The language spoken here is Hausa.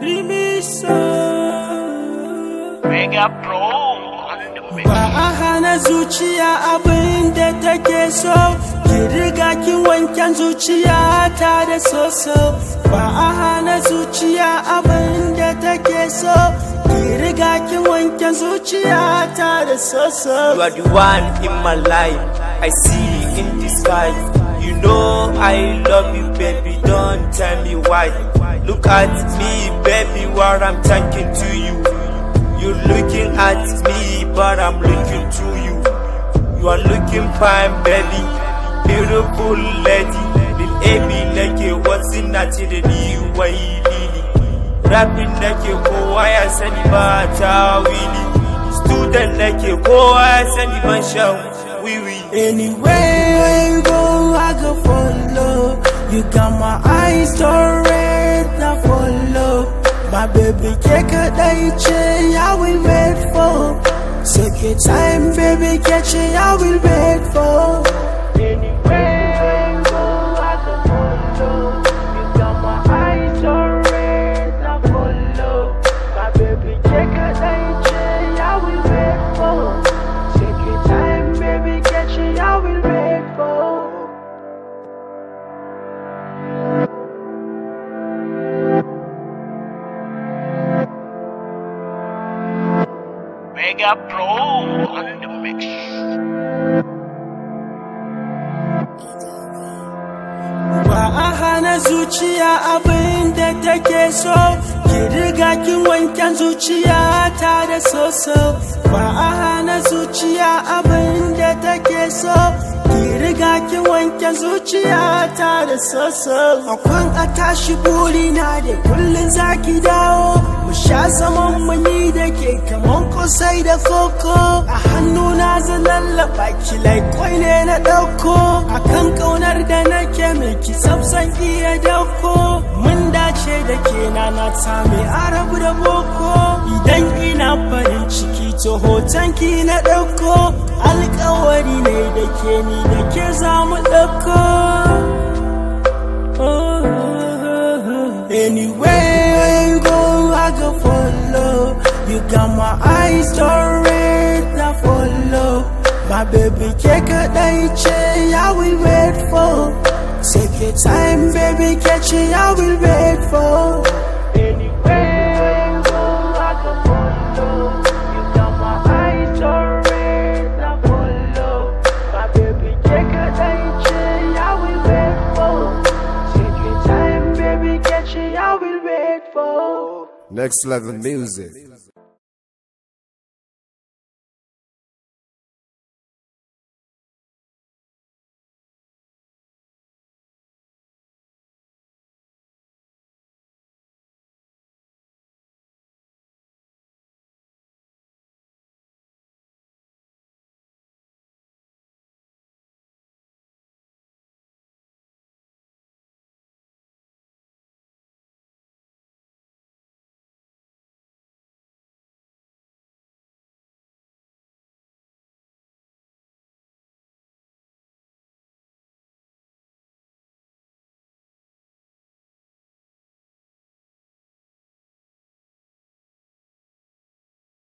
Rimiso Mega Pro on the mix. ba a hana zuciya abin da take so, ki riga kin wanken zuciya ta da soso. Ba a hana zuciya abin da take so, ki riga kin wanken zuciya ta da soso. You are the one in my life, I see in the sky. You know I love you, baby, don't tell me why. Look at me, baby, what I'm talking to you. You're looking at me, but I'm looking to you. You are looking fine, baby, beautiful lady. Lil Abi nake wasu na ce da ni wai lili. Rapping nake kowa ya sani ba ta wili. Student nake kowa ya sani ban shan wiwi. Anywhere you go, I go follow. You got my eyes red, now follow. My baby, take a day, I will wait for. Take your time, baby, catch it, I will wait for. Anywhere you go, I go follow. You got my eyes red, now follow. My baby, take a day, I will wait for. Take your time, baby, catch it, I will wait for. Mega Pro on the mix. Ba a hana zuciya abin da take so, ki riga kin wanken zuciya ta da soso. Ba a hana zuciya abin da take so, ki riga kin wanken zuciya ta da soso. Akwan a tashi burina da kullum zaki dawo, mu sha zaman muni da ke kaman kosai da koko. A hannuna zan lallaba ki kwai ne na ɗauko, akan ƙaunar da nake miki sabsan iya dauko. Mun dace da ke na sami arabu da boko. Idan ina farin ciki to hoton ki na ɗauko, alƙawari ne da ke ni da ke za mu ɗauko. Anywhere you go, I go follow. You got my eyes red, now follow. My baby, take a day, I will wait for. Take your time, baby, catch it, I will wait for. Anywhere you go, I go follow. You got my eyes red, now follow. My baby, take a day, I will wait for. Take your time, baby, catch it, I will wait for. Next level music.